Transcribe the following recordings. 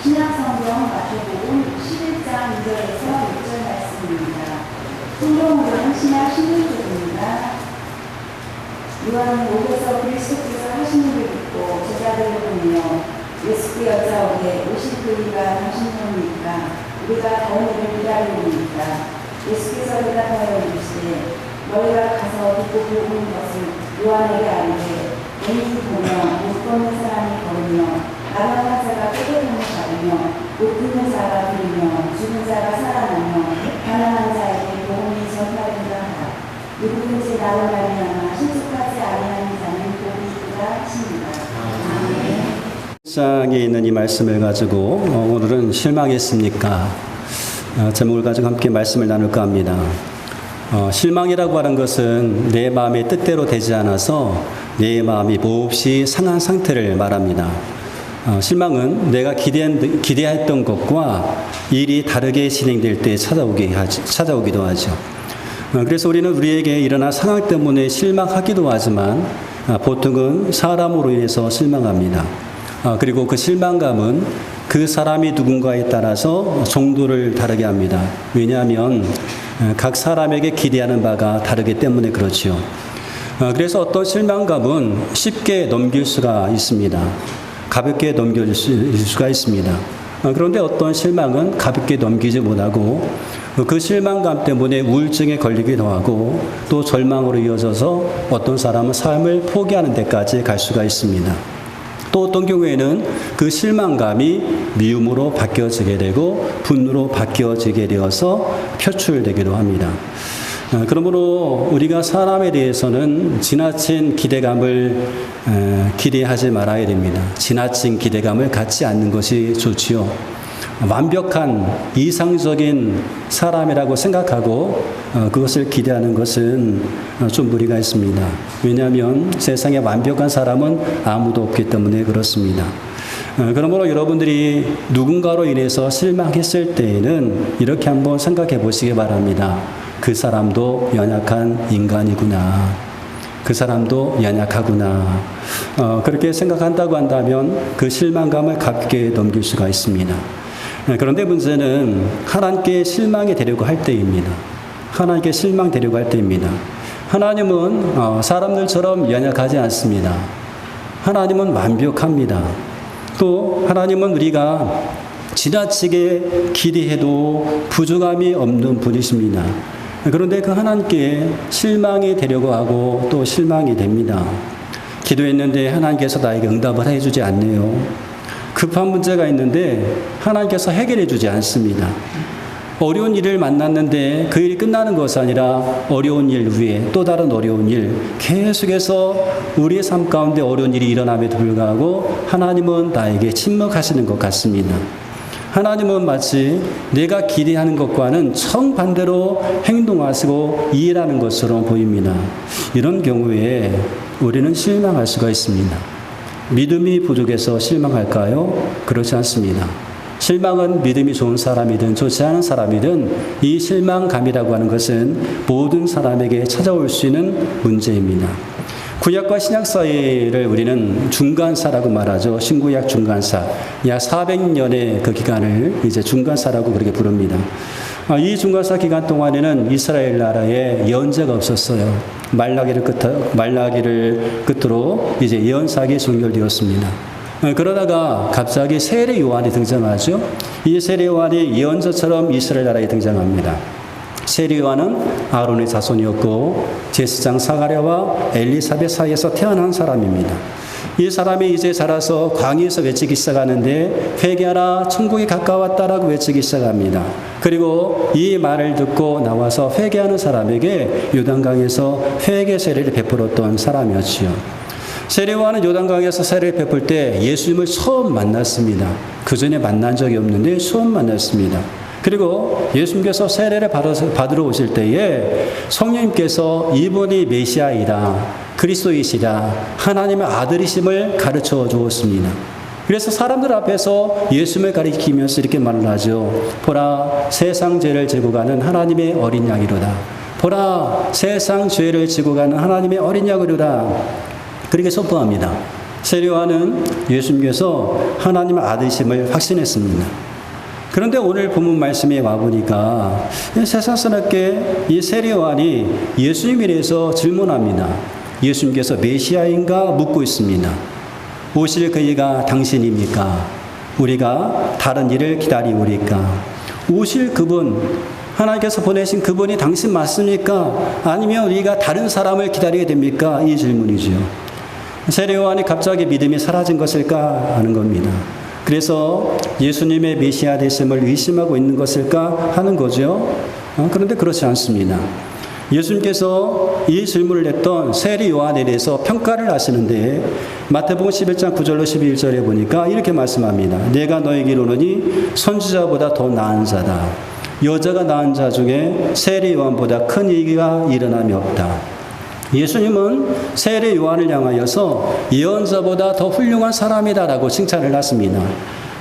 신약성경 마태복음 11장 2절에서 6절 말씀입니다. 성경으로는 신약 16쪽입니다. 요한은 옥에서 그리스도께서 하신 일을 듣고 제자들을 보며 예수께 여짜오되 오실 그이가 당신이옵니까? 우리가 다른 일을 기다리옵니까? 예수께서 대답하여 이르시되 너희가 가서 듣고 보는 것을 요한에게 아뢰되 애인이 보며 못 걷는 사람이 걸으며 가난한 자가 떼개돈을 잡으며 못 듣는 자가 들으며 죽은 자가 살아나며 가난한 자에게 복음이 전파된다 하라. 누구든지 나로 말미암아 신속하지 아니하는 자는 복이 있다 하십니다. 아멘. 장에 있는 이 말씀을 가지고 오늘은 실망했습니까? 제목을 가지고 함께 말씀을 나눌까 합니다. 실망이라고 하는 것은 내 마음의 뜻대로 되지 않아서 내 마음이 몹시 상한 상태를 말합니다. 실망은 내가 기대했던 것과 일이 다르게 진행될 때 찾아오기도 하죠. 그래서 우리는 우리에게 일어난 상황 때문에 실망하기도 하지만 보통은 사람으로 인해서 실망합니다. 그리고 그 실망감은 그 사람이 누군가에 따라서 정도를 다르게 합니다. 왜냐하면 각 사람에게 기대하는 바가 다르기 때문에 그렇죠. 그래서 어떤 실망감은 쉽게 넘길 수가 있습니다. 가볍게 넘길 수가 있습니다. 그런데 어떤 실망은 가볍게 넘기지 못하고 그 실망감 때문에 우울증에 걸리기도 하고 또 절망으로 이어져서 어떤 사람은 삶을 포기하는 데까지 갈 수가 있습니다. 또 어떤 경우에는 그 실망감이 미움으로 바뀌어지게 되고 분노로 바뀌어지게 되어서 표출되기도 합니다. 그러므로 우리가 사람에 대해서는 지나친 기대감을 기대하지 말아야 됩니다. 지나친 기대감을 갖지 않는 것이 좋지요. 완벽한 이상적인 사람이라고 생각하고 그것을 기대하는 것은 좀 무리가 있습니다. 왜냐하면 세상에 완벽한 사람은 아무도 없기 때문에 그렇습니다. 그러므로 여러분들이 누군가로 인해서 실망했을 때에는 이렇게 한번 생각해 보시기 바랍니다. 그 사람도 연약한 인간이구나. 그 사람도 연약하구나. 그렇게 생각한다고 한다면 그 실망감을 가볍게 넘길 수가 있습니다. 그런데 문제는 하나님께 실망이 되려고 할 때입니다. 하나님께 실망되려고 할 때입니다. 하나님은 사람들처럼 연약하지 않습니다. 하나님은 완벽합니다. 또 하나님은 우리가 지나치게 기대해도 부족함이 없는 분이십니다. 그런데 그 하나님께 실망이 되려고 하고 또 실망이 됩니다. 기도했는데 하나님께서 나에게 응답을 해주지 않네요. 급한 문제가 있는데 하나님께서 해결해 주지 않습니다. 어려운 일을 만났는데 그 일이 끝나는 것이 아니라 어려운 일 위에 또 다른 어려운 일, 계속해서 우리의 삶 가운데 어려운 일이 일어남에도 불구하고 하나님은 나에게 침묵하시는 것 같습니다. 하나님은 마치 내가 기대하는 것과는 정반대로 행동하시고 일하는 것처럼 보입니다. 이런 경우에 우리는 실망할 수가 있습니다. 믿음이 부족해서 실망할까요? 그렇지 않습니다. 실망은 믿음이 좋은 사람이든 좋지 않은 사람이든 이 실망감이라고 하는 것은 모든 사람에게 찾아올 수 있는 문제입니다. 구약과 신약 사이를 우리는 중간사라고 말하죠. 신구약 중간사. 약 400년의 그 기간을 이제 중간사라고 그렇게 부릅니다. 이 중간사 기간 동안에는 이스라엘 나라에 예언자가 없었어요. 말라기를 끝으로 이제 예언사기 종결되었습니다. 그러다가 갑자기 세례 요한이 등장하죠. 이 세례 요한이 예언자처럼 이스라엘 나라에 등장합니다. 세례 요한은 아론의 자손이었고 제사장 사가랴와 엘리사벳 사이에서 태어난 사람입니다. 이 사람이 이제 자라서 광야에서 외치기 시작하는데 회개하라 천국이 가까웠다라고 외치기 시작합니다. 그리고 이 말을 듣고 나와서 회개하는 사람에게 요단강에서 회개 세례를 베풀었던 사람이었지요. 세례 요한은 요단강에서 세례를 베풀 때 예수님을 처음 만났습니다. 그 전에 만난 적이 없는데 처음 만났습니다. 그리고 예수님께서 세례를 받으러 오실 때에 성령님께서 이분이 메시아이다, 그리스도이시라, 하나님의 아들이심을 가르쳐 주었습니다. 그래서 사람들 앞에서 예수님을 가리키면서 이렇게 말을 하죠. 보라, 세상 죄를 지고 가는 하나님의 어린 양이로다. 보라, 세상 죄를 지고 가는 하나님의 어린 양이로다. 그렇게 선포합니다. 세례요한은 예수님께서 하나님의 아들이심을 확신했습니다. 그런데 오늘 본문 말씀에 와보니까 새삼스럽게 이 세례요한이 예수님에 대해서 질문합니다. 예수님께서 메시아인가 묻고 있습니다. 오실 그이가 당신입니까? 우리가 다른 일을 기다리오리까? 오실 그분, 하나님께서 보내신 그분이 당신 맞습니까? 아니면 우리가 다른 사람을 기다리게 됩니까? 이 질문이죠. 세례요한이 갑자기 믿음이 사라진 것일까 하는 겁니다. 그래서 예수님의 메시아 되심을 의심하고 있는 것일까 하는 거죠. 그런데 그렇지 않습니다. 예수님께서 이 질문을 했던 세례요한에 대해서 평가를 하시는데 마태복음 11장 9절로 11절에 보니까 이렇게 말씀합니다. 내가 너에게 이르노니 선지자보다 더 나은 자다. 여자가 낳은 자 중에 세례요한보다 큰 일이 일어남이 없다. 예수님은 세례요한을 향하여서 예언자보다 더 훌륭한 사람이다라고 칭찬을 했습니다.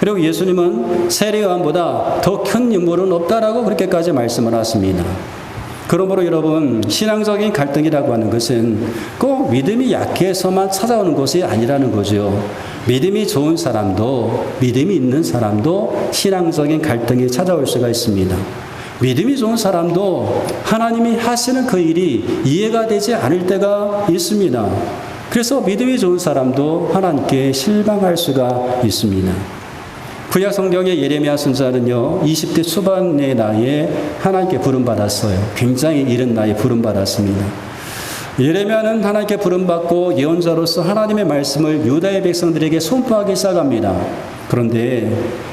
그리고 예수님은 세례요한보다 더 큰 인물은 없다라고 그렇게까지 말씀을 하십니다. 그러므로 여러분, 신앙적인 갈등이라고 하는 것은 꼭 믿음이 약해서만 찾아오는 것이 아니라는 거죠. 믿음이 좋은 사람도, 믿음이 있는 사람도 신앙적인 갈등이 찾아올 수가 있습니다. 믿음이 좋은 사람도 하나님이 하시는 그 일이 이해가 되지 않을 때가 있습니다. 그래서 믿음이 좋은 사람도 하나님께 실망할 수가 있습니다. 구약 성경의 예레미야 선지자는요, 20대 초반의 나이에 하나님께 부름받았어요. 굉장히 이른 나이에 부름받았습니다. 예레미야는 하나님께 부름받고 예언자로서 하나님의 말씀을 유다의 백성들에게 선포하기 시작합니다. 그런데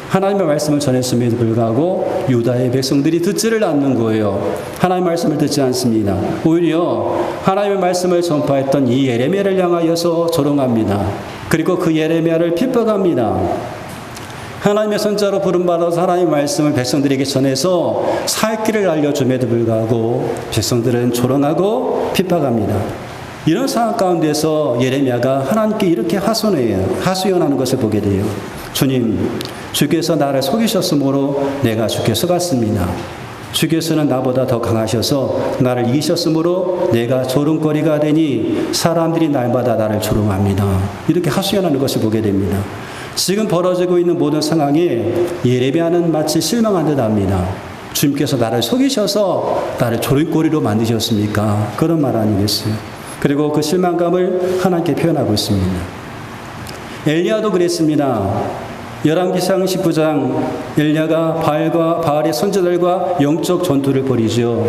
하나님의 말씀을 전했음에도 불구하고 유다의 백성들이 듣지를 않는 거예요. 하나님의 말씀을 듣지 않습니다. 오히려 하나님의 말씀을 전파했던 이 예레미야를 향하여서 조롱합니다. 그리고 그 예레미야를 핍박합니다. 하나님의 선자로 부름받아서 하나님의 말씀을 백성들에게 전해서 살 길을 알려줌에도 불구하고 백성들은 조롱하고 핍박합니다. 이런 상황 가운데서 예레미야가 하나님께 이렇게 하소연하는 것을 보게 돼요. 주님, 주께서 나를 속이셨으므로 내가 주께 속았습니다. 주께서는 나보다 더 강하셔서 나를 이기셨으므로 내가 조롱거리가 되니 사람들이 날마다 나를 조롱합니다. 이렇게 하소연하는 것을 보게 됩니다. 지금 벌어지고 있는 모든 상황에 예레미야는 마치 실망한 듯합니다. 주님께서 나를 속이셔서 나를 조롱거리로 만드셨습니까? 그런 말 아니겠어요? 그리고 그 실망감을 하나님께 표현하고 있습니다. 엘리야도 그랬습니다. 열왕기상 19장 엘리야가 바알의 선지자들과 영적 전투를 벌이죠.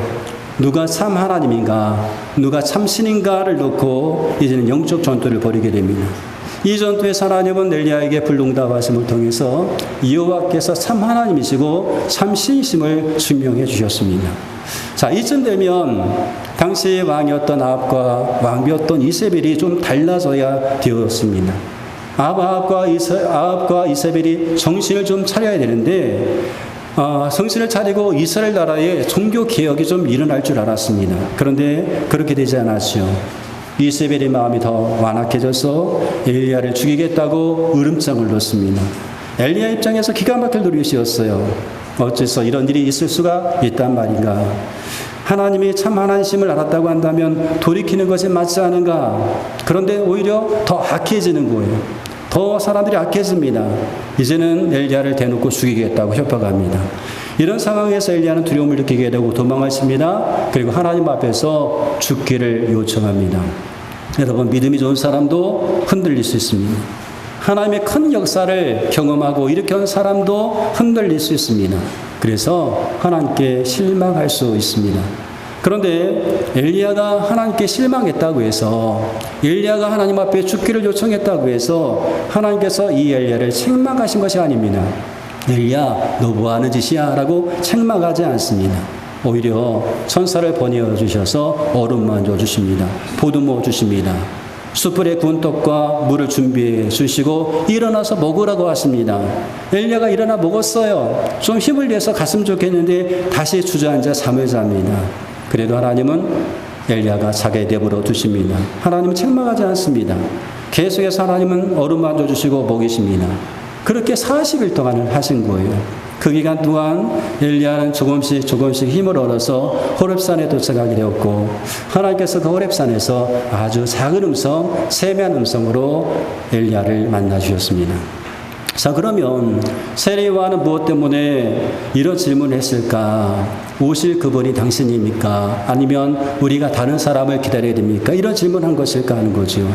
누가 참 하나님인가, 누가 참 신인가를 놓고 이제는 영적 전투를 벌이게 됩니다. 이 전투에서 하나님은 엘리야에게 불능답하심을 통해서 여호와께서 참 하나님이시고 참 신이심을 증명해 주셨습니다. 자, 이쯤 되면 당시의 왕이었던 아합과 왕비였던 이세벨이 좀 달라져야 되었습니다. 아합과 이세벨이 정신을 좀 차려야 되는데 정신을 차리고 이스라엘 나라에 종교 개혁이 좀 일어날 줄 알았습니다. 그런데 그렇게 되지 않았죠. 이세벨의 마음이 더 완악해져서 엘리야를 죽이겠다고 으름장을 놓습니다. 엘리야 입장에서 기가 막힐 노릇이었어요. 어째서 이런 일이 있을 수가 있단 말인가. 하나님이 참 하나님심을 알았다고 한다면 돌이키는 것이 맞지 않은가. 그런데 오히려 더 악해지는 거예요. 더 사람들이 악해집니다. 이제는 엘리야를 대놓고 죽이겠다고 협박합니다. 이런 상황에서 엘리야는 두려움을 느끼게 되고 도망하십니다. 그리고 하나님 앞에서 죽기를 요청합니다. 여러분, 믿음이 좋은 사람도 흔들릴 수 있습니다. 하나님의 큰 역사를 경험하고 일으킨 사람도 흔들릴 수 있습니다. 그래서 하나님께 실망할 수 있습니다. 그런데 엘리야가 하나님께 실망했다고 해서, 엘리야가 하나님 앞에 죽기를 요청했다고 해서 하나님께서 이 엘리야를 책망하신 것이 아닙니다. 엘리야, 너 뭐하는 짓이야? 라고 책망하지 않습니다. 오히려 천사를 번이어 주셔서 얼음만 줘주십니다. 보듬어 주십니다. 숯불에 구운 떡과 물을 준비해 주시고 일어나서 먹으라고 하십니다. 엘리야가 일어나 먹었어요. 좀 힘을 내서 갔으면 좋겠는데 다시 주저앉아 잠을 잡니다. 그래도 하나님은 엘리야가 자게 내버려 두십니다. 하나님은 책망하지 않습니다. 계속해서 하나님은 얼음만 줘주시고 먹이십니다. 그렇게 40일 동안을 하신 거예요. 그 기간 동안 엘리야는 조금씩 힘을 얻어서 호렙산에 도착하게 되었고, 하나님께서 그 호렙산에서 아주 작은 음성, 세미한 음성으로 엘리야를 만나 주셨습니다. 자, 그러면 세례요한은 무엇 때문에 이런 질문을 했을까? 오실 그분이 당신입니까? 아니면 우리가 다른 사람을 기다려야 됩니까? 이런 질문한 것일까 하는 거죠.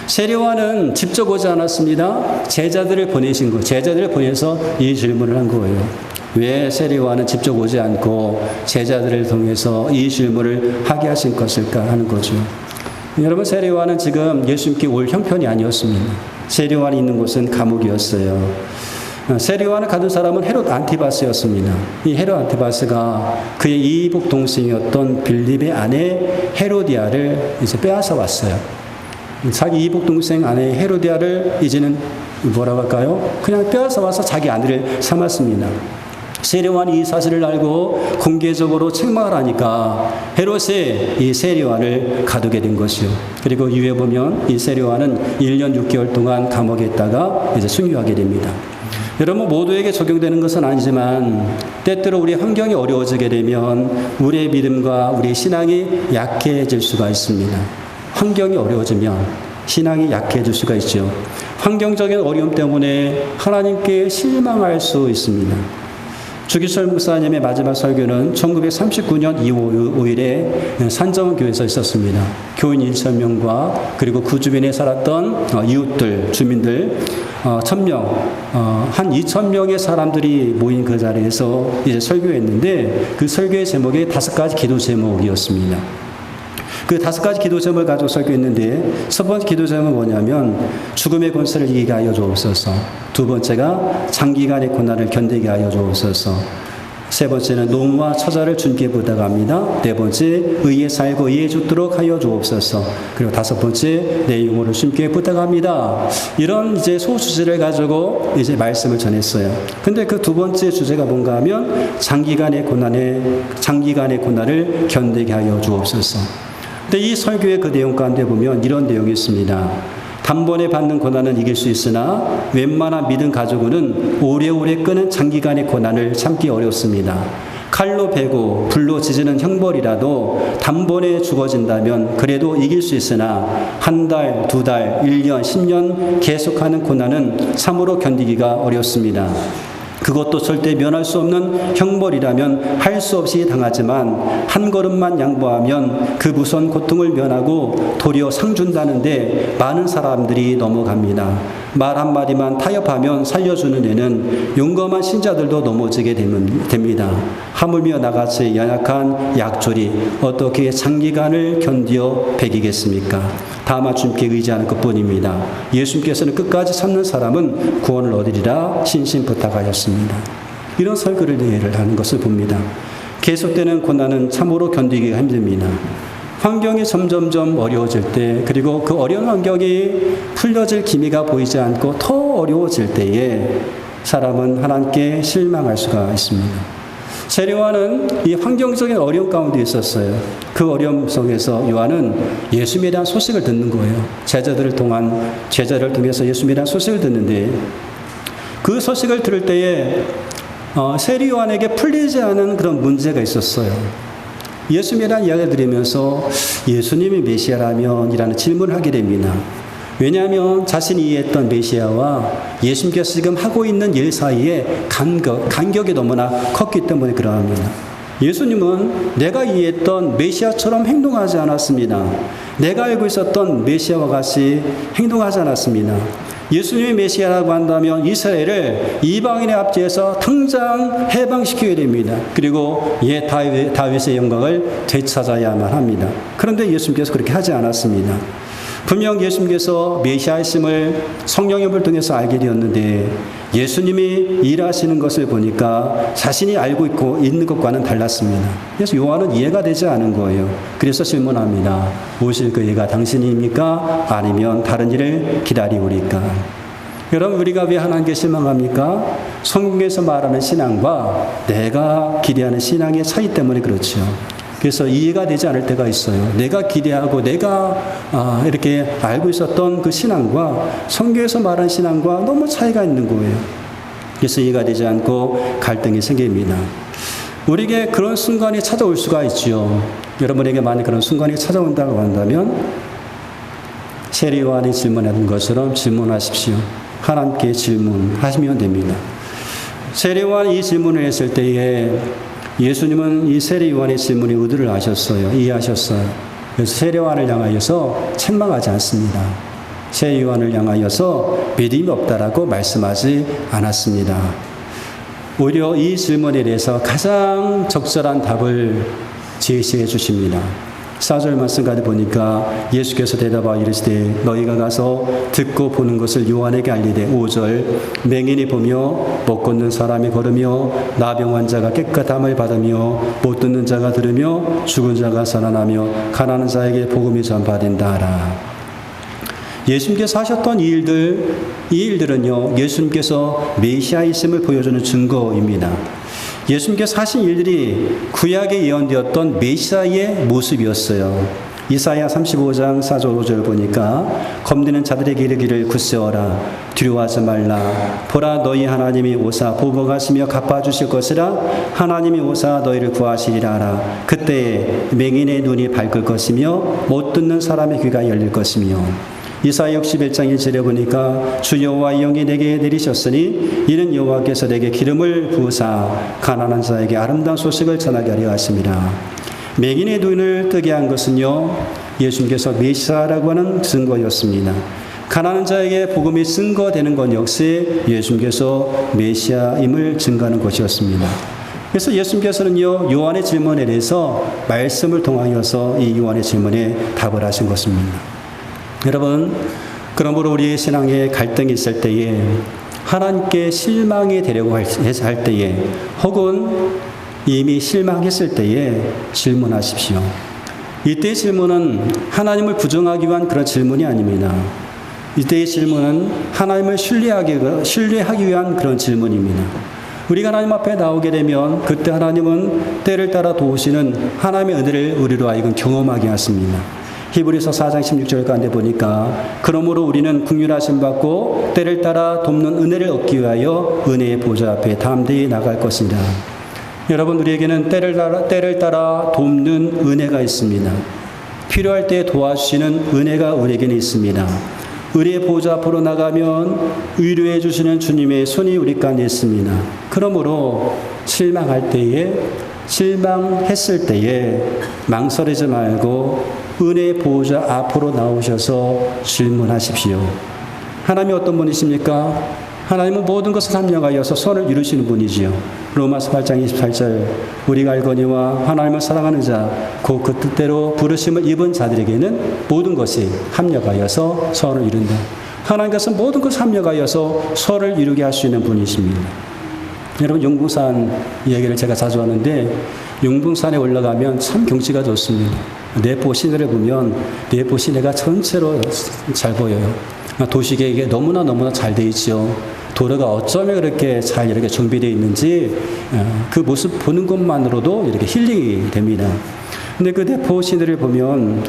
세례요한은 직접 오지 않았습니다. 제자들을 보내신 거, 제자들을 보내서 이 질문을 한 거예요. 왜 세례요한은 직접 오지 않고 제자들을 통해서 이 질문을 하게 하신 것일까 하는 거죠. 여러분, 세례요한은 지금 예수님께 올 형편이 아니었습니다. 세례요한이 있는 곳은 감옥이었어요. 세례요한을 가둔 사람은 헤롯 안티바스였습니다. 이 헤롯 안티바스가 그의 이복 동생이었던 빌립의 아내 헤로디아를 이제 빼앗아 왔어요. 자기 이복 동생 아내 헤로디아를 이제는 뭐라고 할까요? 그냥 빼앗아 와서 자기 아내를 삼았습니다. 세례요한이 이 사실을 알고 공개적으로 책망을 하니까 헤롯이 이 세례요한을 가두게 된 것이요. 그리고 이후에 보면 이 세례요한은 1년 6개월 동안 감옥에 있다가 이제 순교하게 됩니다. 여러분, 모두에게 적용되는 것은 아니지만 때때로 우리 환경이 어려워지게 되면 우리의 믿음과 우리의 신앙이 약해질 수가 있습니다. 환경이 어려워지면 신앙이 약해질 수가 있죠. 환경적인 어려움 때문에 하나님께 실망할 수 있습니다. 주기철 목사님의 마지막 설교는 1939년 2월 5일에 산정교회에서 있었습니다. 교인 1,000명과 그리고 그 주변에 살았던 이웃들, 주민들 1,000명, 한 2,000명의 사람들이 모인 그 자리에서 이제 설교했는데, 그 설교의 제목이 5가지 기도 제목이었습니다. 그 5가지 기도 제목을 가지고 설교했는데, 첫 번째 기도 제목은 뭐냐면 죽음의 권세를 이기게 하여 주옵소서. 두 번째가 장기간의 고난을 견디게 하여 주옵소서. 세 번째는 노무와 처자를 주님께 부탁합니다. 네 번째, 의에 살고 의에 죽도록 하여 주옵소서. 그리고 다섯 번째, 내 영혼을 주님께 부탁합니다. 이런 이제 소주제를 가지고 이제 말씀을 전했어요. 근데 그 두 번째 주제가 뭔가 하면 장기간의 고난을 견디게 하여 주옵소서. 근데 이 설교의 그 내용 가운데 보면 이런 내용이 있습니다. 단번에 받는 고난은 이길 수 있으나 웬만한 믿음 가지고는 오래오래 끄는 장기간의 고난을 참기 어렵습니다. 칼로 베고 불로 지지는 형벌이라도 단번에 죽어진다면 그래도 이길 수 있으나 한 달, 두 달, 1년, 10년 계속하는 고난은 참으로 견디기가 어렵습니다. 그것도 절대 면할 수 없는 형벌이라면 할 수 없이 당하지만 한 걸음만 양보하면 그 무서운 고통을 면하고 도리어 상 준다는데 많은 사람들이 넘어갑니다. 말 한마디만 타협하면 살려주는 애는 용감한 신자들도 넘어지게 됩니다. 하물며 나같이 연약한 약졸이 어떻게 장기간을 견디어 배기겠습니까? 다만 주님께 의지하는 것뿐입니다. 예수님께서는 끝까지 참는 사람은 구원을 얻으리라 신신 부탁하였습니다. 이런 설교를 하는 것을 봅니다. 계속되는 고난은 참으로 견디기가 힘듭니다. 환경이 점점점 어려워질 때, 그리고 그 어려운 환경이 풀려질 기미가 보이지 않고 더 어려워질 때에 사람은 하나님께 실망할 수가 있습니다. 세례요한은 이 환경적인 어려움 가운데 있었어요. 그 어려움 속에서 요한은 예수님에 대한 소식을 듣는 거예요. 제자를 통해서 예수님에 대한 소식을 듣는데, 그 소식을 들을 때에 세례요한에게 풀리지 않은 그런 문제가 있었어요. 예수님에 대한 이야기를 들으면서 예수님이 메시아라면? 이라는 질문을 하게 됩니다. 왜냐하면 자신이 이해했던 메시아와 예수님께서 지금 하고 있는 일 사이에 간격이 너무나 컸기 때문에 그러합니다. 예수님은 내가 이해했던 메시아처럼 행동하지 않았습니다. 내가 알고 있었던 메시아와 같이 행동하지 않았습니다. 예수님이 메시아라고 한다면 이스라엘을 이방인의 압제에서 당장 해방시켜야 됩니다. 그리고 옛 다윗의 영광을 되찾아야만 합니다. 그런데 예수님께서 그렇게 하지 않았습니다. 분명 예수님께서 메시아이심을 성령님을 통해서 알게 되었는데, 예수님이 일하시는 것을 보니까 자신이 알고 있는 것과는 달랐습니다. 그래서 요한은 이해가 되지 않은 거예요. 그래서 질문합니다. 오실 그 이가 당신입니까? 아니면 다른 일을 기다리오리까? 여러분, 우리가 왜 하나님께 실망합니까? 성경에서 말하는 신앙과 내가 기대하는 신앙의 차이 때문에 그렇죠. 그래서 이해가 되지 않을 때가 있어요. 내가 기대하고 내가 이렇게 알고 있었던 그 신앙과 성경에서 말한 신앙과 너무 차이가 있는 거예요. 그래서 이해가 되지 않고 갈등이 생깁니다. 우리에게 그런 순간이 찾아올 수가 있죠. 여러분에게 만약 그런 순간이 찾아온다고 한다면 세리요한이 질문하는 것처럼 질문하십시오. 하나님께 질문하시면 됩니다. 세리요한이 이 질문을 했을 때에 예수님은 이 세리요한의 질문에 의도를 아셨어요. 이해하셨어요. 그래서 세리요한을 향하여서 책망하지 않습니다. 세리요한을 향하여서 믿음이 없다라고 말씀하지 않았습니다. 오히려 이 질문에 대해서 가장 적절한 답을 제시해 주십니다. 4절 말씀까지 보니까 예수께서 대답하여 이르시되 너희가 가서 듣고 보는 것을 요한에게 알리되 5절 맹인이 보며 못 걷는 사람이 걸으며 나병 환자가 깨끗함을 받으며 못 듣는 자가 들으며 죽은 자가 살아나며 가난한 자에게 복음이 전파된다 하라. 예수님께서 하셨던 이 일들은요, 예수님께서 메시아이심을 보여주는 증거입니다. 예수님께서 하신 일들이 구약에 예언되었던 메시아의 모습이었어요. 이사야 35장 4절 5절 보니까 검되는 자들에게 이르기를 굳세어라 두려워하지 말라 보라 너희 하나님이 오사 보복하시며 갚아주실 것이라 하나님이 오사 너희를 구하시리라 하라 그때에 맹인의 눈이 밝을 것이며 못 듣는 사람의 귀가 열릴 것이며 이사야 61장 1절에 보니까 주 여호와의 영이 내게 내리셨으니 이는 여호와께서 내게 기름을 부으사 가난한 자에게 아름다운 소식을 전하게 하려 하심이라. 맹인의 눈을 뜨게 한 것은요 예수님께서 메시아라고 하는 증거였습니다. 가난한 자에게 복음이 증거되는 것 역시 예수님께서 메시아임을 증거하는 것이었습니다. 그래서 예수님께서는요 요한의 질문에 대해서 말씀을 통하여서 이 요한의 질문에 답을 하신 것입니다. 여러분, 그러므로 우리의 신앙에 갈등이 있을 때에 하나님께 실망이 되려고 할 때에 혹은 이미 실망했을 때에 질문하십시오. 이때의 질문은 하나님을 부정하기 위한 그런 질문이 아닙니다. 이때의 질문은 하나님을 신뢰하기 위한 그런 질문입니다. 우리가 하나님 앞에 나오게 되면 그때 하나님은 때를 따라 도우시는 하나님의 은혜를 우리로 하여금 경험하게 하십니다. 히브리서 4장 16절 가운데 보니까 그러므로 우리는 긍휼하심 받고 때를 따라 돕는 은혜를 얻기 위하여 은혜의 보좌 앞에 담대히 나갈 것이다. 여러분 우리에게는 때를 따라 돕는 은혜가 있습니다. 필요할 때 도와주시는 은혜가 우리에게는 있습니다. 은혜의 보좌 앞으로 나가면 위로해 주시는 주님의 손이 우리 가운데 있습니다. 그러므로 실망했을 때에 망설이지 말고 은혜의 보호자 앞으로 나오셔서 질문하십시오. 하나님이 어떤 분이십니까? 하나님은 모든 것을 합력하여서 선을 이루시는 분이지요. 로마서 8장 28절 우리가 알거니와 하나님을 사랑하는 자 곧 그 뜻대로 부르심을 입은 자들에게는 모든 것이 합력하여서 선을 이룬다. 하나님께서 모든 것을 합력하여서 선을 이루게 할 수 있는 분이십니다. 여러분 용궁산 얘기를 제가 자주 하는데 용궁산에 올라가면 참 경치가 좋습니다. 내포 시내를 보면 내포 시내가 전체로 잘 보여요. 도시계획에 너무나 잘 돼 있죠. 도로가 어쩌면 그렇게 잘 이렇게 정비되어 있는지 그 모습 보는 것만으로도 이렇게 힐링이 됩니다. 근데 그 내포 시내를 보면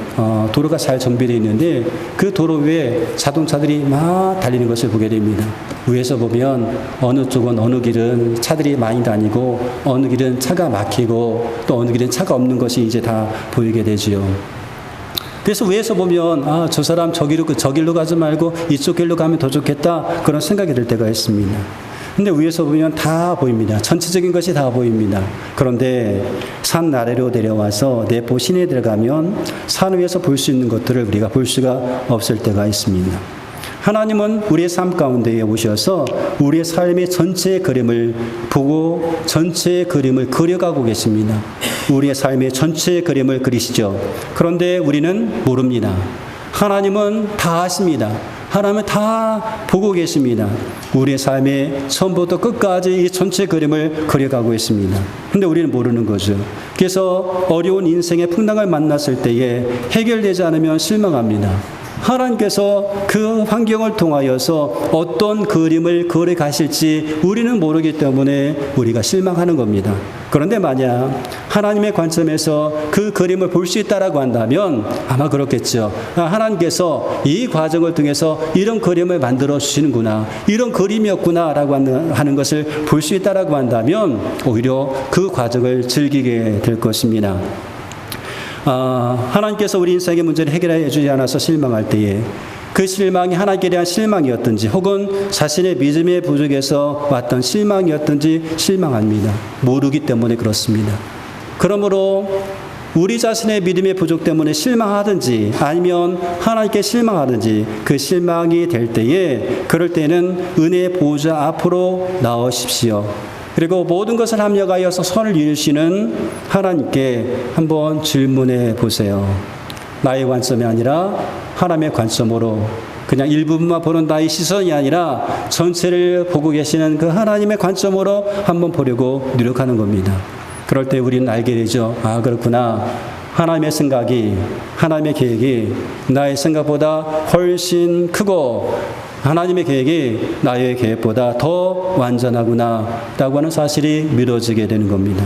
도로가 잘 정비되어 있는데 그 도로 위에 자동차들이 막 달리는 것을 보게 됩니다. 위에서 보면 어느 쪽은 어느 길은 차들이 많이 다니고 어느 길은 차가 막히고 또 어느 길은 차가 없는 것이 이제 다 보이게 되지요. 그래서 위에서 보면 저 사람 저 길로 가지 말고 이쪽 길로 가면 더 좋겠다 그런 생각이 들 때가 있습니다. 근데 위에서 보면 다 보입니다. 전체적인 것이 다 보입니다. 그런데 산 아래로 내려와서 내포 시내에 들어가면 산 위에서 볼 수 있는 것들을 우리가 볼 수가 없을 때가 있습니다. 하나님은 우리의 삶 가운데에 오셔서 우리의 삶의 전체의 그림을 보고 전체의 그림을 그려가고 계십니다. 우리의 삶의 전체의 그림을 그리시죠. 그런데 우리는 모릅니다. 하나님은 다 아십니다. 하나님은 다 보고 계십니다. 우리의 삶의 처음부터 끝까지 이 전체 그림을 그려가고 있습니다. 근데 우리는 모르는 거죠. 그래서 어려운 인생의 풍랑을 만났을 때에 해결되지 않으면 실망합니다. 하나님께서 그 환경을 통하여서 어떤 그림을 그려 가실지 우리는 모르기 때문에 우리가 실망하는 겁니다. 그런데 만약 하나님의 관점에서 그 그림을 볼 수 있다라고 한다면 아마 그렇겠죠. 하나님께서 이 과정을 통해서 이런 그림을 만들어 주시는구나, 이런 그림이었구나라고 하는 것을 볼 수 있다라고 한다면 오히려 그 과정을 즐기게 될 것입니다. 하나님께서 우리 인생의 문제를 해결해 주지 않아서 실망할 때에 그 실망이 하나님께 대한 실망이었든지 혹은 자신의 믿음의 부족에서 왔던 실망이었든지 실망합니다. 모르기 때문에 그렇습니다. 그러므로 우리 자신의 믿음의 부족 때문에 실망하든지 아니면 하나님께 실망하든지 그 실망이 될 때에 그럴 때는 은혜의 보호자 앞으로 나오십시오. 그리고 모든 것을 합력하여서 선을 이루시는 하나님께 한번 질문해 보세요. 나의 관점이 아니라 하나님의 관점으로 그냥 일부분만 보는 나의 시선이 아니라 전체를 보고 계시는 그 하나님의 관점으로 한번 보려고 노력하는 겁니다. 그럴 때 우리는 알게 되죠. 아, 그렇구나. 하나님의 생각이, 하나님의 계획이 나의 생각보다 훨씬 크고 하나님의 계획이 나의 계획보다 더 완전하구나 라고 하는 사실이 믿어지게 되는 겁니다.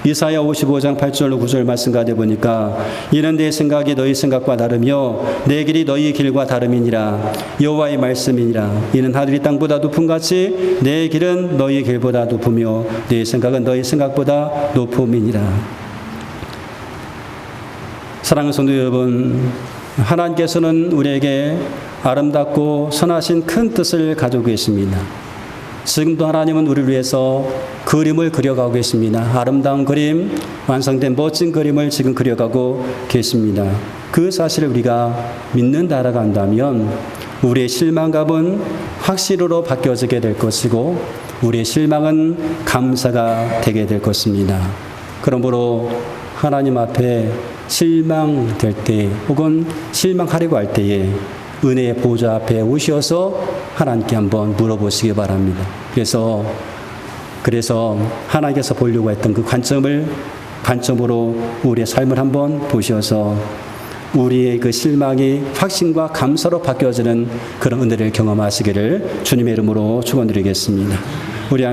이사야 55장 8절로 9절 말씀 가되 보니까 이는 내 생각이 너희 생각과 다르며 내 길이 너희 길과 다름이니라. 여호와의 말씀이니라. 이는 하늘이 땅보다 높음 같이 내 길은 너희 길보다 높으며 내 생각은 너희 생각보다 높음이니라. 사랑하는 성도 여러분, 하나님께서는 우리에게 아름답고 선하신 큰 뜻을 가지고 계십니다. 지금도 하나님은 우리를 위해서 그림을 그려가고 계십니다. 아름다운 그림, 완성된 멋진 그림을 지금 그려가고 계십니다. 그 사실을 우리가 믿는다라고 한다면 우리의 실망감은 확실으로 바뀌어지게 될 것이고 우리의 실망은 감사가 되게 될 것입니다. 그러므로 하나님 앞에 실망될 때 혹은 실망하려고 할 때에 은혜의 보좌 앞에 오셔서 하나님께 한번 물어보시기 바랍니다. 그래서 하나님께서 보려고 했던 그 관점으로 우리의 삶을 한번 보셔서 우리의 그 실망이 확신과 감사로 바뀌어지는 그런 은혜를 경험하시기를 주님의 이름으로 축원드리겠습니다. 우리